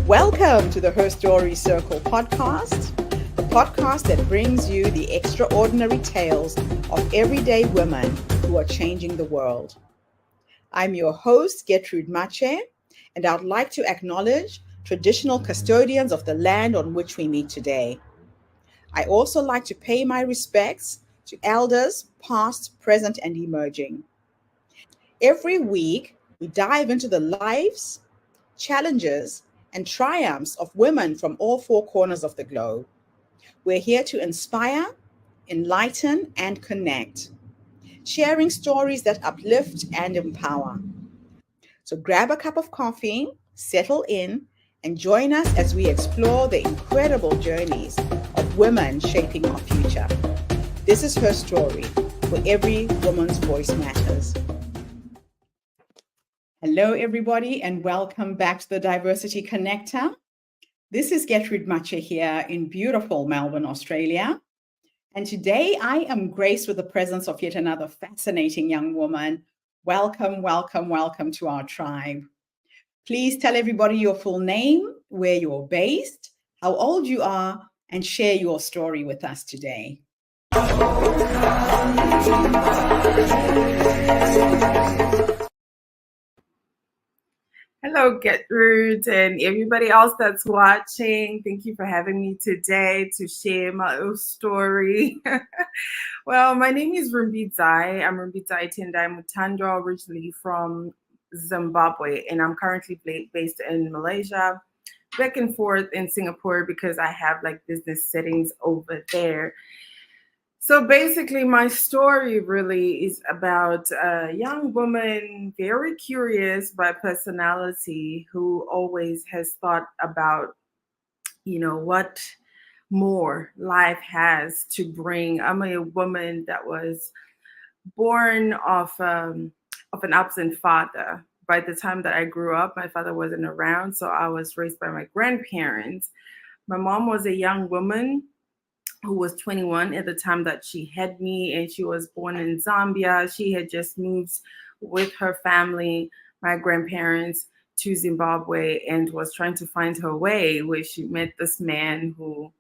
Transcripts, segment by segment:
Welcome to the Her Story Circle podcast, the podcast that brings you the extraordinary tales of everyday women who are changing the world. I'm your host, Gertrude Mache, and I'd like to acknowledge traditional custodians of the land on which we meet today. I also like to pay my respects to elders, past, present, and emerging. Every week, we dive into the lives, challenges, and triumphs of women from all four corners of the globe. We're here to inspire, enlighten, and connect, sharing stories that uplift and empower. So grab a cup of coffee, settle in, and join us as we explore the incredible journeys of women shaping our future. This is Her Story, where every woman's voice matters. Hello, everybody, and welcome back to the Diversity Connector. This is Gertrude Mache here in beautiful Melbourne, Australia. And today I am graced with the presence of yet another fascinating young woman. Welcome, welcome, welcome to our tribe. Please tell everybody your full name, where you're based, how old you are, and share your story with us today. Hello, Gertrude, and everybody else that's watching. Thank you for having me today to share my own story. Well, my name is Rumbidzai. I'm Rumbidzai Mutandwa, originally from Zimbabwe, and I'm currently based in Malaysia, back and forth in Singapore because I have like business settings over there. So basically, my story really is about a young woman, very curious by personality, who always has thought about, what more life has to bring. I'm a woman that was born of an absent father. By the time that I grew up, my father wasn't around, so I was raised by my grandparents. My mom was a young woman who was 21 at the time that she had me, and she was born in Zambia. She had just moved with her family, my grandparents, to Zimbabwe and was trying to find her way, where she met this man who,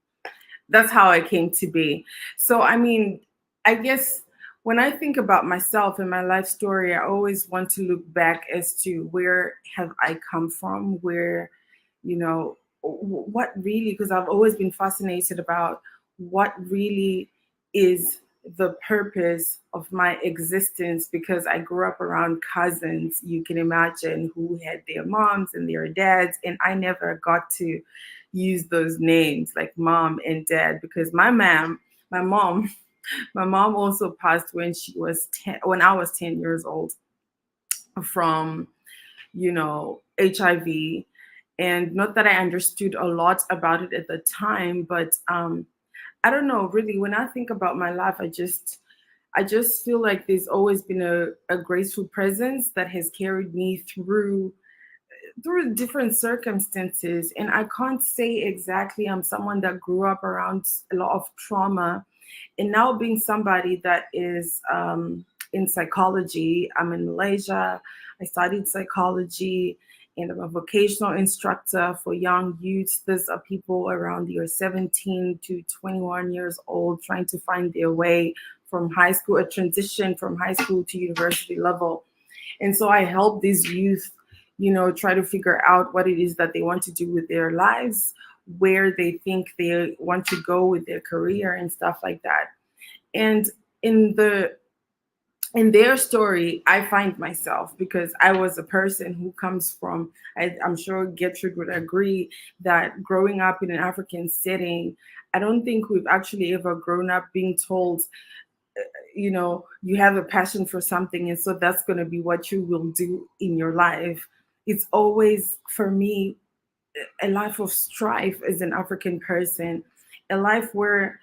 that's how I came to be. So, I guess when I think about myself and my life story, I always want to look back as to where have I come from, where, what really, because I've always been fascinated about what really is the purpose of my existence, because I grew up around cousins, you can imagine, who had their moms and their dads, and I never got to use those names like mom and dad because my mom also passed when she was 10, when I was 10 years old, from HIV. And not that I understood a lot about it at the time, but I don't know, really, when I think about my life, I just feel like there's always been a graceful presence that has carried me through different circumstances. And I can't say exactly I'm someone that grew up around a lot of trauma. And now being somebody that is in psychology, I'm in Malaysia, I studied psychology, and I'm a vocational instructor for young youths. These are people around the 17 to 21 years old trying to find their way from high school, a transition from high school to university level. And so I help these youth, try to figure out what it is that they want to do with their lives, where they think they want to go with their career and stuff like that. And in their story, I find myself, because I was a person who comes from, I'm sure Gertrude would agree, that growing up in an African setting, I don't think we've actually ever grown up being told, you have a passion for something, and so that's going to be what you will do in your life. It's always, for me, a life of strife as an African person, a life where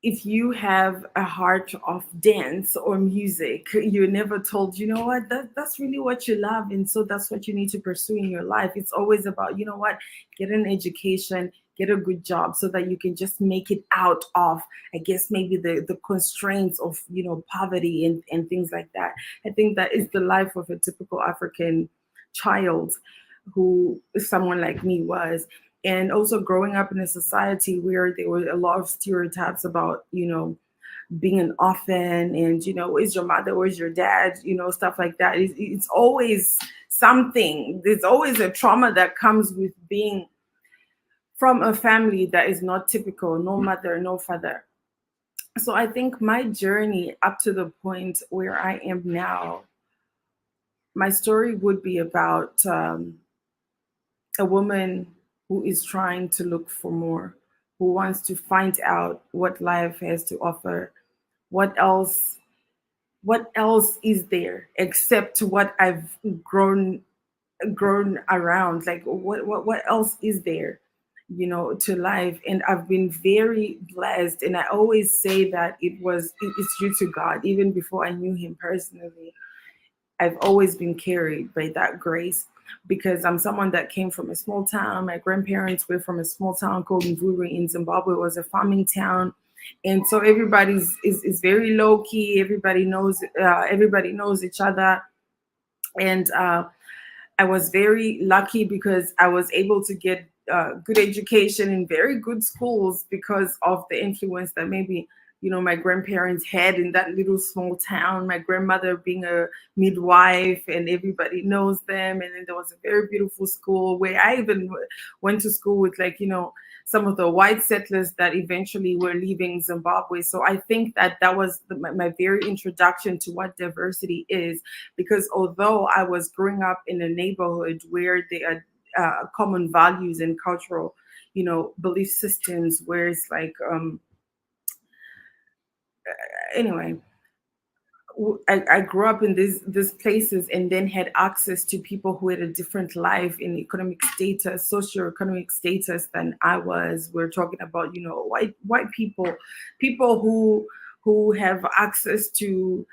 if you have a heart of dance or music, you're never told, that's really what you love. And so that's what you need to pursue in your life. It's always about, get an education, get a good job so that you can just make it out of, I guess, maybe the constraints of, poverty and things like that. I think that is the life of a typical African child. who someone like me was. And also growing up in a society where there were a lot of stereotypes about, being an orphan, and where's your mother, where's your dad, stuff like that. It's always something. There's always a trauma that comes with being from a family that is not typical, no mother, no father. So I think my journey up to the point where I am now, my story would be about a woman who is trying to look for more, who wants to find out what life has to offer, what else is there except what I've grown around. Like what else is there, to life. And I've been very blessed, and I always say that it's due to God. Even before I knew him personally, I've always been carried by that grace, because I'm someone that came from a small town. My grandparents were from a small town called Zimbabwe in Zimbabwe. It was a farming town. And so everybody's is very low key. Everybody knows each other. And I was very lucky because I was able to get good education in very good schools because of the influence that maybe my grandparents had in that little small town. My grandmother being a midwife, and everybody knows them. And then there was a very beautiful school where I even went to school with, like, some of the white settlers that eventually were leaving Zimbabwe. So I think that was my very introduction to what diversity is, because although I was growing up in a neighborhood where there are common values and cultural, belief systems, where it's like, anyway, I grew up in these places, and then had access to people who had a different life in economic status, socioeconomic status than I was. We're talking about, white people who have access to,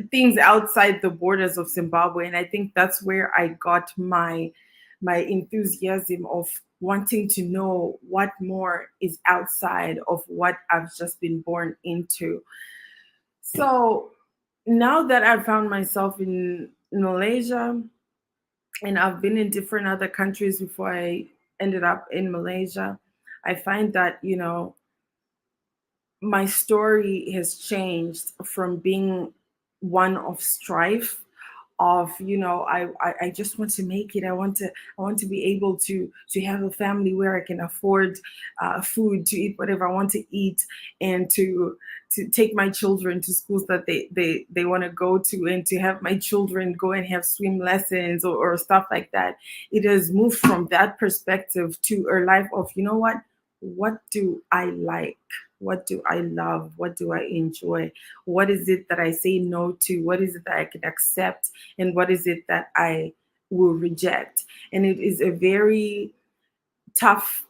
things outside the borders of Zimbabwe. And I think that's where I got my enthusiasm of wanting to know what more is outside of what I've just been born into. So now that I found myself in Malaysia, and I've been in different other countries before I ended up in Malaysia, I find that, my story has changed from being one of strife, of, I just want to make it. I want to be able to have a family where I can afford food, to eat whatever I want to eat, and to take my children to schools that they want to go to, and to have my children go and have swim lessons, or stuff like that. It has moved from that perspective to a life of, what do I like? What do I love? What do I enjoy? What is it that I say no to? What is it that I can accept? And what is it that I will reject? And it is a very tough,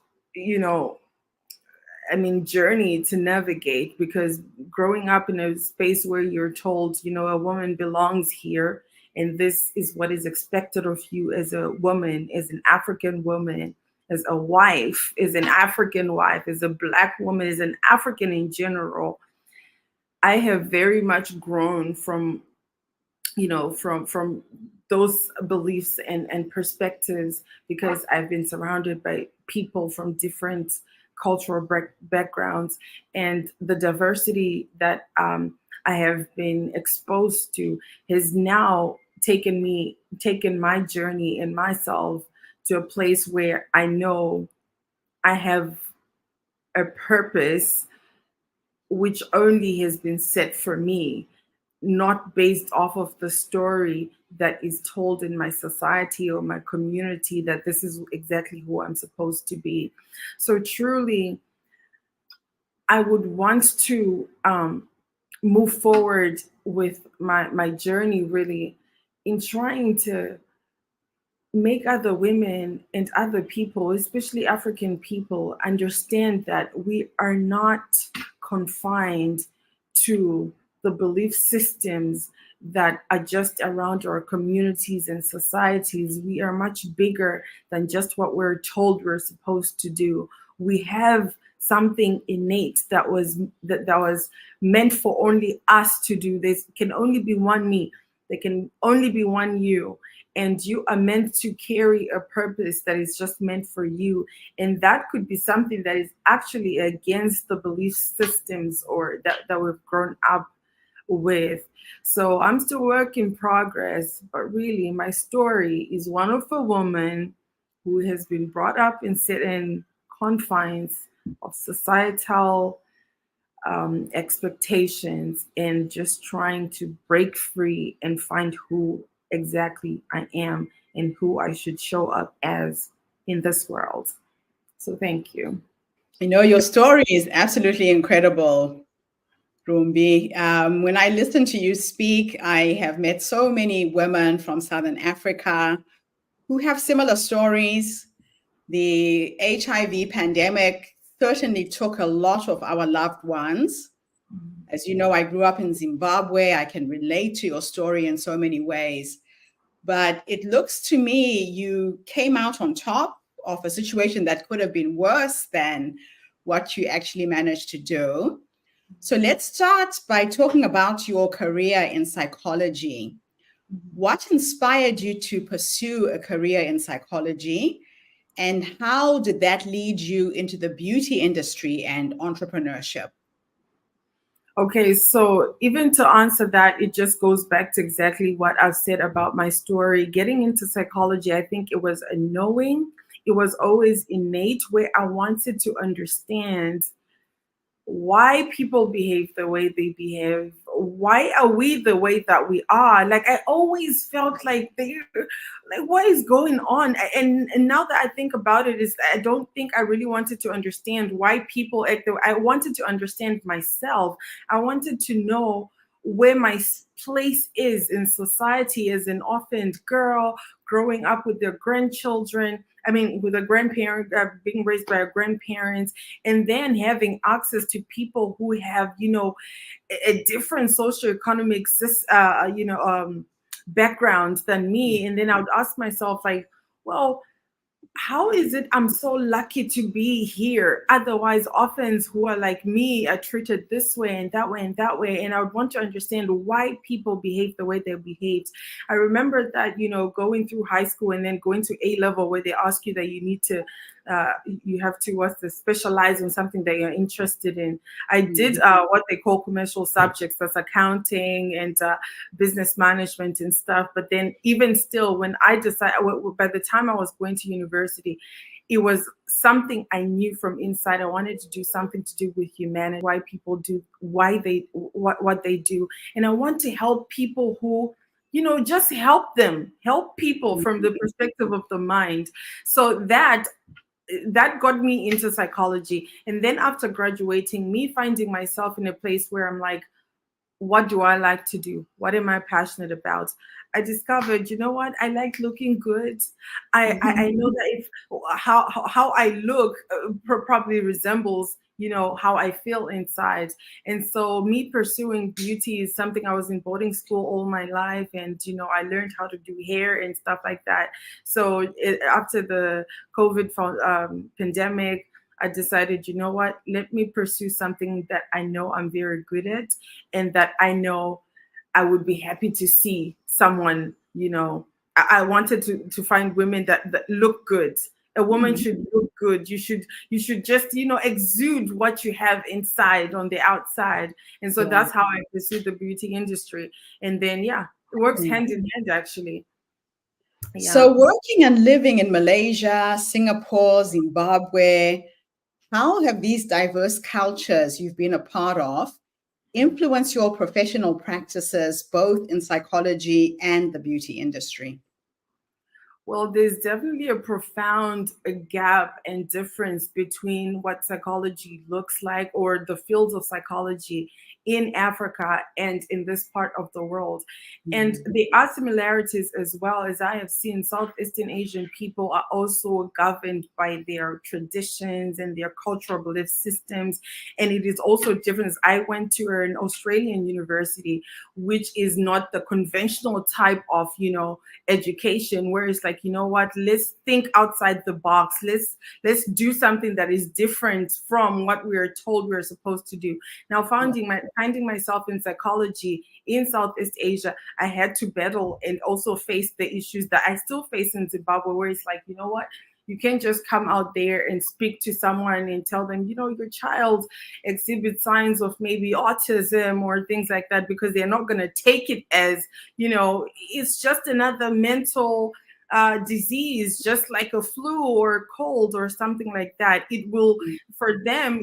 journey to navigate, because growing up in a space where you're told, a woman belongs here, and this is what is expected of you as a woman, as an African woman, as a wife, as an African wife, as a Black woman, as an African in general. I have very much grown from, from those beliefs and perspectives, because I've been surrounded by people from different cultural backgrounds, and the diversity that I have been exposed to has now taken my journey and myself to a place where I know I have a purpose which only has been set for me, not based off of the story that is told in my society or my community, that this is exactly who I'm supposed to be. So truly, I would want to move forward with my journey, really, in trying to make other women and other people, especially African people, understand that we are not confined to the belief systems that are just around our communities and societies. We are much bigger than just what we're told we're supposed to do. We have something innate that was meant for only us to do. This can only be one me. There can only be one you. and you are meant to carry a purpose that is just meant for you. And that could be something that is actually against the belief systems or that we've grown up with. So I'm still work in progress, but really my story is one of a woman who has been brought up in certain confines of societal expectations and just trying to break free and find who exactly I am and who I should show up as in this world. So thank you. Your story is absolutely incredible, Rumbi. When I listen to you speak, I have met so many women from Southern Africa who have similar stories. The HIV pandemic certainly took a lot of our loved ones. As you know, I grew up in Zimbabwe. I can relate to your story in so many ways. But it looks to me you came out on top of a situation that could have been worse than what you actually managed to do. So let's start by talking about your career in psychology. What inspired you to pursue a career in psychology? And how did that lead you into the beauty industry and entrepreneurship? Okay, so even to answer that, it just goes back to exactly what I've said about my story. Getting into psychology, I think it was a knowing. It was always innate where I wanted to understand why people behave the way they behave. Why are we the way that we are? Like I always felt like like what is going on? And now that I think about it, is I don't think I really wanted to understand why people act the way. I wanted to understand myself. I wanted to know where my place is in society as an orphaned girl growing up with their grandchildren. I mean, with a grandparent, being raised by a grandparent, and then having access to people who have, a different socioeconomic, background than me. And then I would ask myself, like, well, how is it I'm so lucky to be here? Otherwise, orphans who are like me are treated this way and that way and that way. And I would want to understand why people behave the way they behaved. I remember that, going through high school and then going to A level where they ask you that you need to, you have to specialize in something that you're interested in. I did what they call commercial subjects, that's accounting and business management and stuff. But then even still, when I decided, by the time I was going to university, it was something I knew from inside. I wanted to do something to do with humanity, why people do, why they, what they do. And I want to help people who, just help people from the perspective of the mind. So that got me into psychology. And then after graduating, me finding myself in a place where I'm like, what do I like to do? What am I passionate about? I discovered, you know what? I like looking good. I know that if how I look probably resembles, how I feel inside. And so me pursuing beauty is something. I was in boarding school all my life, and I learned how to do hair and stuff like that. So after the COVID pandemic, I decided, you know what, let me pursue something that I know I'm very good at and that I know I would be happy to see someone, I wanted to find women that look good. A woman should look good. You should just, exude what you have inside on the outside. And so that's how I pursued the beauty industry. And then, it works hand in hand, actually. Yeah. So working and living in Malaysia, Singapore, Zimbabwe, how have these diverse cultures you've been a part of influenced your professional practices, both in psychology and the beauty industry? Well, there's definitely a profound gap and difference between what psychology looks like, or the fields of psychology in Africa and in this part of the world. And there are similarities as well. As I have seen, Southeastern Asian people are also governed by their traditions and their cultural belief systems. And it is also different. I went to an Australian university, which is not the conventional type of, education, where it's like, you know what, let's think outside the box. Let's do something that is different from what we are told we're supposed to do. Now, finding finding myself in psychology in Southeast Asia, I had to battle and also face the issues that I still face in Zimbabwe, where it's like, you know what? You can't just come out there and speak to someone and tell them, you know, your child exhibits signs of maybe autism or things like that, because they're not going to take it as, you know, it's just another mental disease, just like a flu or a cold or something like that. It will, for them,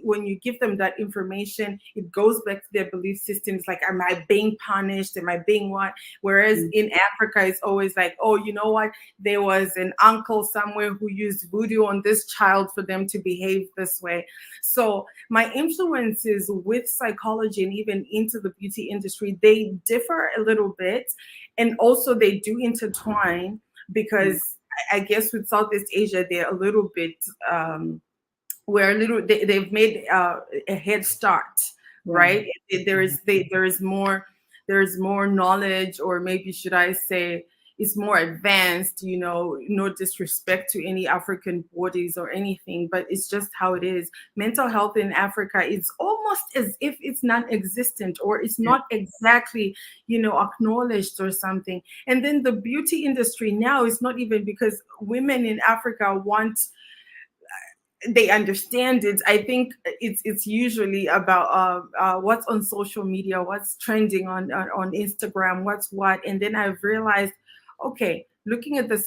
when you give them that information, it goes back to their belief systems. Like, am I being punished? Am I being what? Whereas in Africa, it's always like, oh, you know what? There was an uncle somewhere who used voodoo on this child for them to behave this way. So my influences with psychology and even into the beauty industry, they differ a little bit. And also they do intertwine, because I guess with Southeast Asia, they're a little bit, they've made a head start, right? There is more knowledge, or maybe should I say it's more advanced, you know, no disrespect to any African bodies or anything, but it's just how it is. Mental health in Africa is almost as if it's non-existent, or it's not exactly, you know, acknowledged or something. And then the beauty industry now is not even, because women in Africa they understand it. I think it's usually about what's on social media, what's trending on Instagram, what's what. And then I've realized, okay, looking at the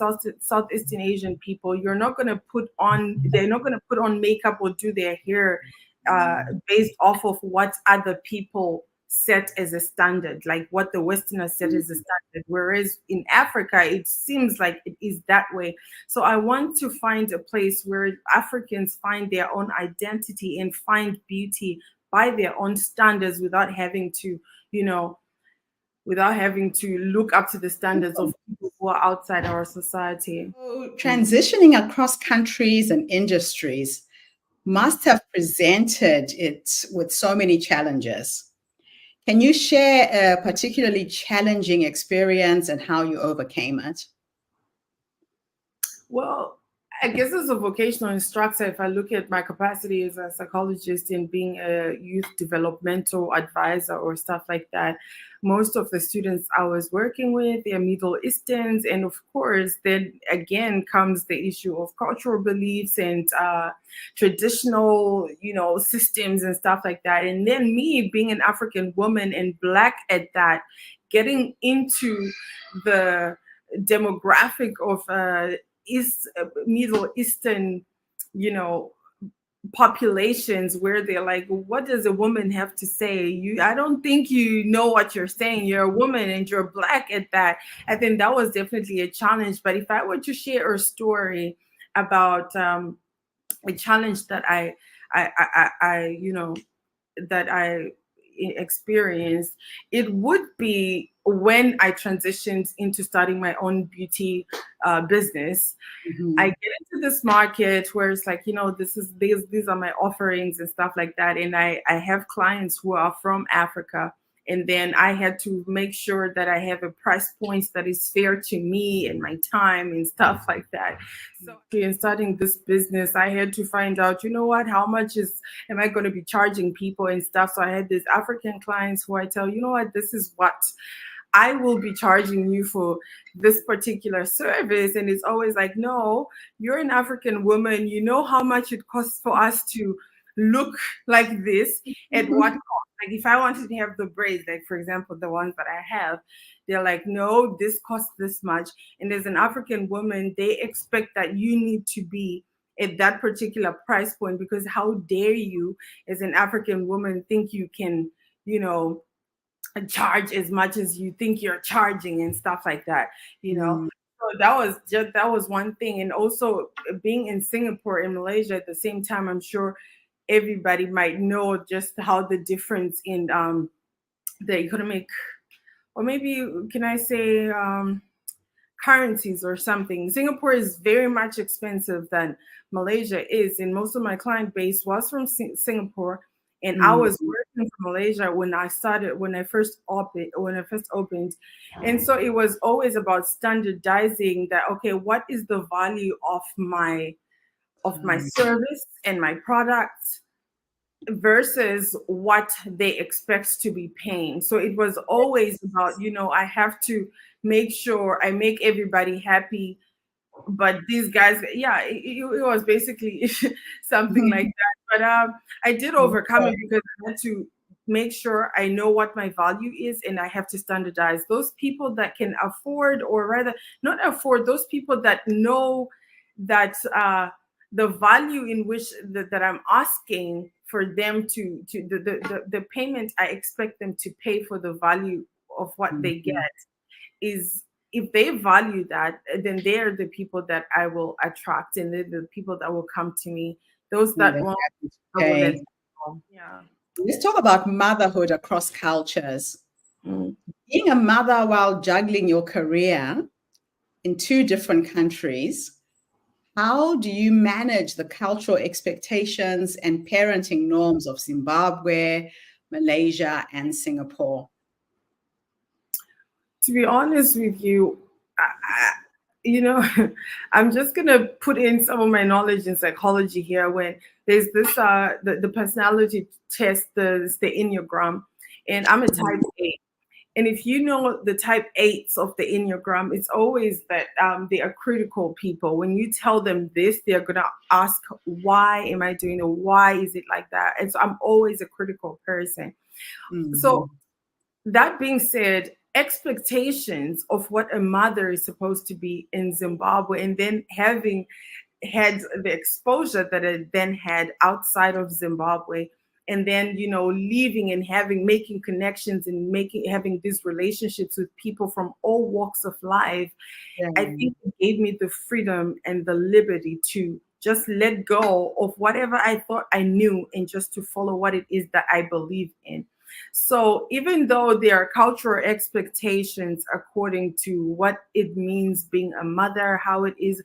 Southeastern Asian people, they're not going to put on makeup or do their hair based off of what other people set as a standard, like what the Westerners set as a standard. Whereas in Africa, it seems like it is that way. So I want to find a place where Africans find their own identity and find beauty by their own standards, without having to, you know, look up to the standards of people who are outside our society. So transitioning across countries and industries must have presented it with so many challenges. Can you share a particularly challenging experience and how you overcame it? Well, I guess as a vocational instructor, if I look at my capacity as a psychologist in being a youth developmental advisor or stuff like that, most of the students I was working with, they're Middle Easterns. And of course, then again comes the issue of cultural beliefs and traditional, you know, systems and stuff like that. And then me being an African woman and Black at that, getting into the demographic of Middle Eastern, you know, populations, where they're like, what does a woman have to say? I don't think you know what you're saying. You're a woman and you're Black at that. I think that was definitely a challenge. But if I were to share a story about a challenge that I you know, that I experienced, it would be when I transitioned into starting my own beauty business. I get into this market where it's like, you know, these are my offerings and stuff like that. And I have clients who are from Africa. And then I had to make sure that I have a price point that is fair to me and my time and stuff like that. So in starting this business, I had to find out, you know what, how much am I going to be charging people and stuff. So I had these African clients who I tell, you know what, this is what I will be charging you for this particular service. And it's always like, no, you're an African woman. You know how much it costs for us to look like this, at what cost? Like if I wanted to have the braids, like for example, the ones that I have, they're like, no, this costs this much. And as an African woman, they expect that you need to be at that particular price point, because how dare you as an African woman think you can, you know, charge as much as you think you're charging and stuff like that, you know. So that was one thing. And also being in Singapore and Malaysia at the same time, I'm sure everybody might know just how the difference in the economic, or maybe can I say currencies or something. Singapore is very much expensive than Malaysia is, and most of my client base was from Singapore. And I was working from Malaysia when I first opened. And so it was always about standardizing that, okay, what is the value of my service and my product versus what they expect to be paying. So it was always about, I have to make sure I make everybody happy. But these guys, yeah, it was basically something like that. But I did overcome it because I had to make sure I know what my value is, and I have to standardize. Those people that can afford, or rather not afford, those people that know that the value in which that I'm asking for them to the payment I expect them to pay for the value of what they get is, if they value that, then they're the people that I will attract, and they're the people that will come to me. Those And that they're won't, happy to I will let pay. go. Yeah. Let's talk about motherhood across cultures. Mm. Being a mother while juggling your career in two different countries, how do you manage the cultural expectations and parenting norms of Zimbabwe, Malaysia, and Singapore? To be honest with you, you know, I'm just gonna put in some of my knowledge in psychology here. When there's this the personality test, the Enneagram, and I'm a type A. And if you know the type eights of the Enneagram, it's always that they are critical people. When you tell them this, they're going to ask, why am I doing it? Why is it like that? And so I'm always a critical person. So, that being said, expectations of what a mother is supposed to be in Zimbabwe, and then having had the exposure that I then had outside of Zimbabwe, and then leaving and making connections and having these relationships with people from all walks of life, Yeah. I think it gave me the freedom and the liberty to just let go of whatever I thought I knew, and just to follow what it is that I believe in. So even though there are cultural expectations according to what it means being a mother, how it is,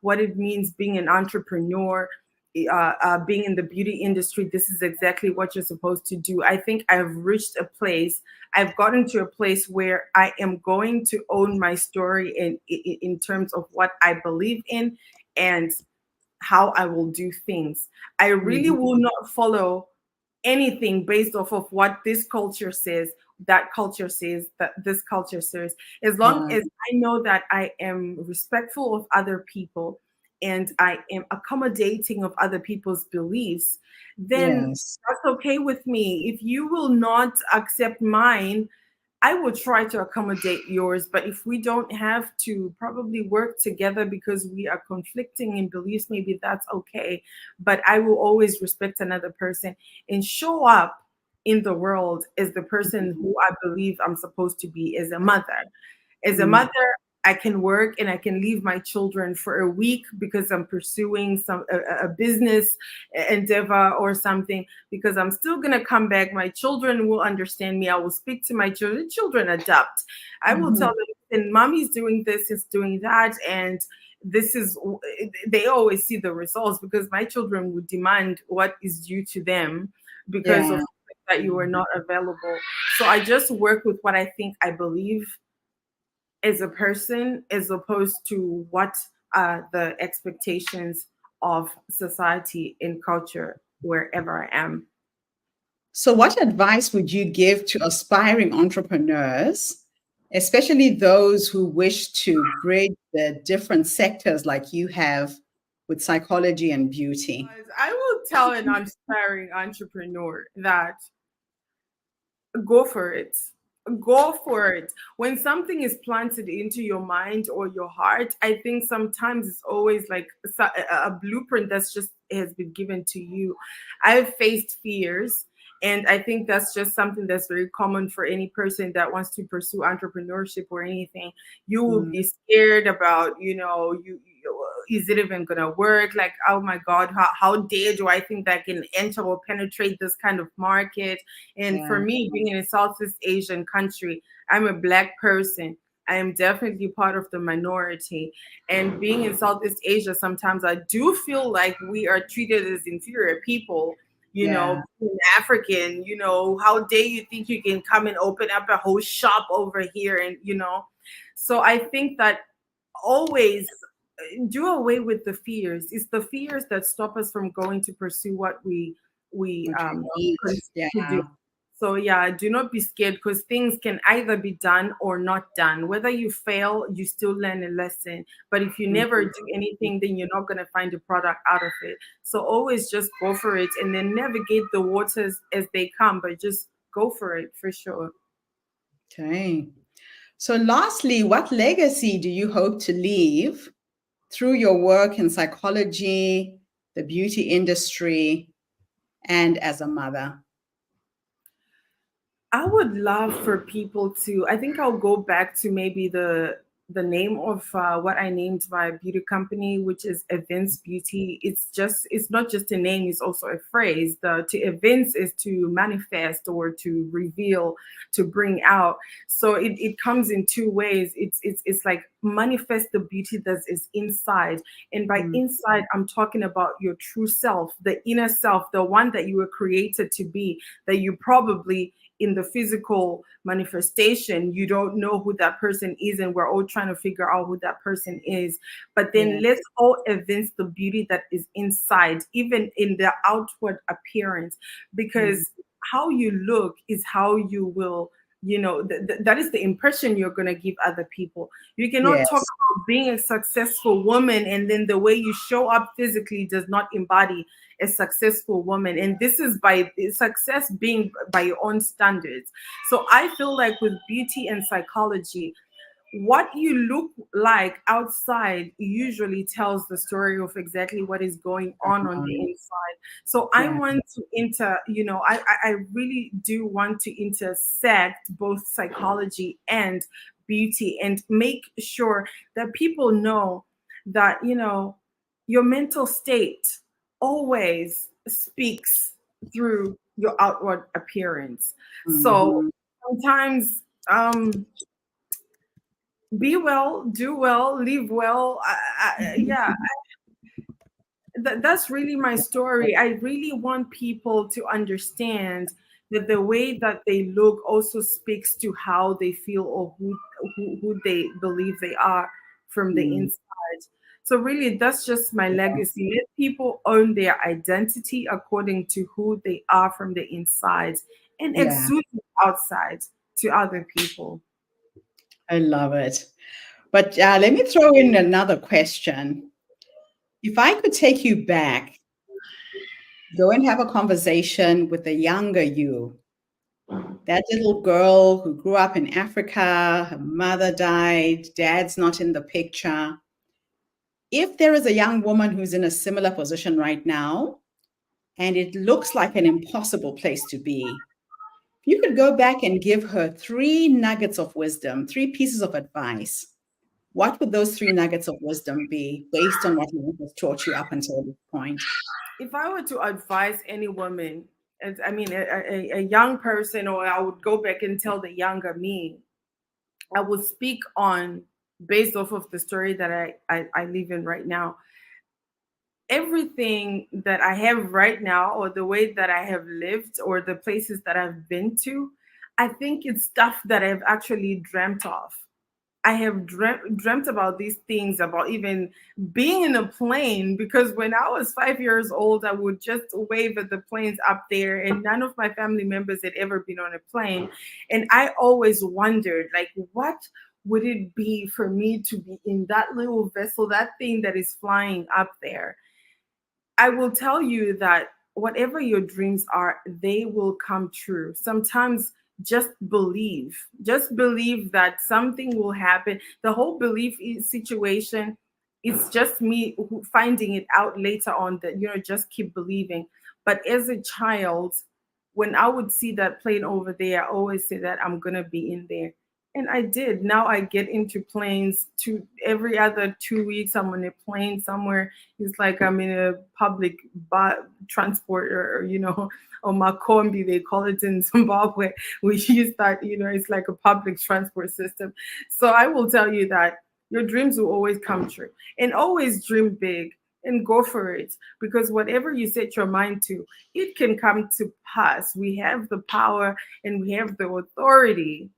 what it means being an entrepreneur, being in the beauty industry, this is exactly what you're supposed to do. I think I've reached a place, I've gotten to a place where I am going to own my story in terms of what I believe in and how I will do things. I really will not follow anything based off of what this culture says, that culture says, that this culture says. As long Yeah. as I know that I am respectful of other people and I am accommodating of other people's beliefs, then Yes. that's okay with me. If you will not accept mine, I will try to accommodate yours, but if we don't have to probably work together because we are conflicting in beliefs, maybe that's okay. But I will always respect another person and show up in the world as the person who I believe I'm supposed to be as a mother. As a Mm. mother, I can work and I can leave my children for a week because I'm pursuing a business endeavor or something, because I'm still going to come back. My children will understand me. I will speak to my children. Children adapt. I will tell them, and mommy's doing this, is doing that, and this is, they always see the results because my children would demand what is due to them because of Yeah. that you were not available. So I just work with what I think I believe as a person, as opposed to what are the expectations of society and culture wherever I am. So, what advice would you give to aspiring entrepreneurs, especially those who wish to bridge the different sectors like you have with psychology and beauty? I will tell an aspiring entrepreneur that go for it. Go for it. When something is planted into your mind or your heart, I think sometimes it's always like a blueprint that's just has been given to you. I've faced fears, and I think that's just something that's very common for any person that wants to pursue entrepreneurship or anything. You will Mm. be scared about, is it even gonna work? Like, oh my God, how dare do I think that I can enter or penetrate this kind of market? And for Yeah. me, being in a Southeast Asian country, I'm a Black person. I am definitely part of the minority. And being in Southeast Asia, sometimes I do feel like we are treated as inferior people. Yeah. Being African, how dare you think you can come and open up a whole shop over here? And. So I think that always do away with the fears. It's the fears that stop us from going to pursue what we we What you need. Yeah. to do. So yeah, do not be scared, because things can either be done or not done. Whether you fail, you still learn a lesson. But if you never do anything, then you're not going to find a product out of it. So always just go for it, and then navigate the waters as they come, but just go for it for sure. Okay. So, lastly, what legacy do you hope to leave through your work in psychology, the beauty industry, and as a mother? I would love for people to. I think I'll go back to maybe the name of what I named my beauty company, which is Events Beauty. It's not just a name; it's also a phrase. The to events is to manifest or to reveal, to bring out. So it comes in two ways. It's like manifest the beauty that is inside, and by inside, I'm talking about your true self, the inner self, the one that you were created to be, that you probably in the physical manifestation, you don't know who that person is, and we're all trying to figure out who that person is. But then Yeah. let's all evince the beauty that is inside, even in the outward appearance, because how you look is how you will, that is the impression you're going to give other people. You cannot talk Yes. about being a successful woman and then the way you show up physically does not embody a successful woman. And this is by success being by your own standards. So I feel like with beauty and psychology, what you look like outside usually tells the story of exactly what is going on the inside. So I Yeah. want to I really do want to intersect both psychology and beauty, and make sure that people know that your mental state always speaks through your outward appearance. So Mhm. sometimes be well, do well, live well. Yeah, that's really my story. I really want people to understand that the way that they look also speaks to how they feel, or who they believe they are from the Mm. inside. So really, that's just my legacy. Let people own their identity according to who they are from the inside, and Yeah, exude it outside to other people. I love it. But let me throw in another question. If I could take you back, go and have a conversation with the younger you, that little girl who grew up in Africa, her mother died, dad's not in the picture. If there is a young woman who's in a similar position right now, and it looks like an impossible place to be, if you could go back and give her three nuggets of wisdom, three pieces of advice, what would those three nuggets of wisdom be based on what life has taught you up until this point? If I were to advise any woman, I mean, a young person, or I would go back and tell the younger me, I would speak on based off of the story that I live in right now. Everything that I have right now, or the way that I have lived, or the places that I've been to, I think it's stuff that I've actually dreamt of. I have dreamt about these things, about even being in a plane, because when I was 5 years old, I would just wave at the planes up there, and none of my family members had ever been on a plane. And I always wondered, like, what would it be for me to be in that little vessel, that thing that is flying up there? I will tell you that whatever your dreams are, they will come true. Sometimes just believe that something will happen. The whole belief situation, it's just me finding it out later on, that just keep believing. But as a child, when I would see that plane over there, I always say that I'm gonna be in there. And I did. Now I get into planes every other 2 weeks. I'm on a plane somewhere. It's like I'm in a public transport, or Makombi, they call it in Zimbabwe. We use that, it's like a public transport system. So I will tell you that your dreams will always come true, and always dream big and go for it, because whatever you set your mind to, it can come to pass. We have the power and we have the authority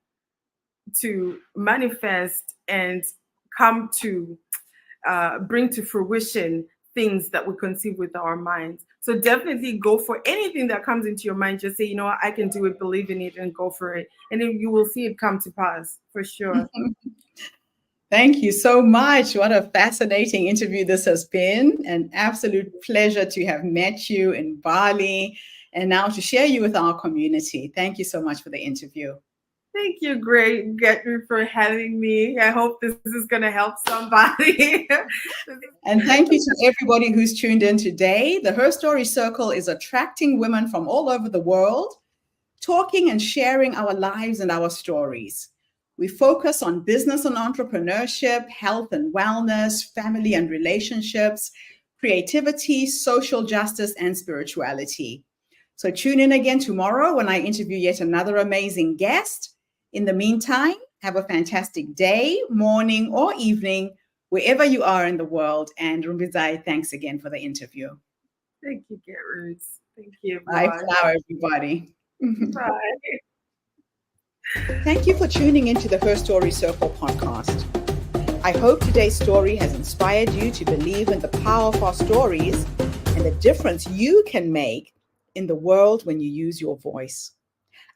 to manifest and come to bring to fruition things that we conceive with our minds. So definitely go for anything that comes into your mind. Just say, you know what, I can do it, believe in it, and go for it. And then you will see it come to pass for sure. Thank you so much. What a fascinating interview this has been. An absolute pleasure to have met you in Bali and now to share you with our community. Thank you so much for the interview. Thank you, Gertrude, for having me. I hope this is going to help somebody. And thank you to everybody who's tuned in today. The Her Story Circle is attracting women from all over the world, talking and sharing our lives and our stories. We focus on business and entrepreneurship, health and wellness, family and relationships, creativity, social justice, and spirituality. So tune in again tomorrow when I interview yet another amazing guest. In the meantime, have a fantastic day, morning, or evening, wherever you are in the world. And Rumbidzai, thanks again for the interview. Thank you, Gertrude. Thank you, everyone. Bye for now, everybody. Bye. Thank you for tuning into the Her Story Circle podcast. I hope today's story has inspired you to believe in the power of our stories and the difference you can make in the world when you use your voice.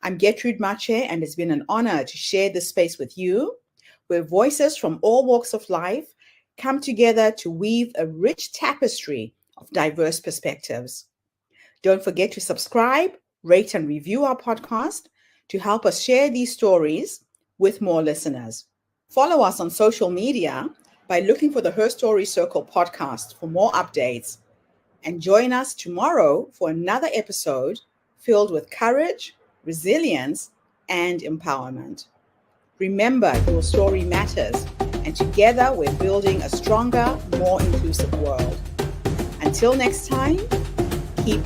I'm Gertrude Mache, and it's been an honor to share this space with you, where voices from all walks of life come together to weave a rich tapestry of diverse perspectives. Don't forget to subscribe, rate, and review our podcast to help us share these stories with more listeners. Follow us on social media by looking for the Her Story Circle podcast for more updates. And join us tomorrow for another episode filled with courage, resilience, and empowerment. Remember, your story matters, and together we're building a stronger, more inclusive world. Until next time, keep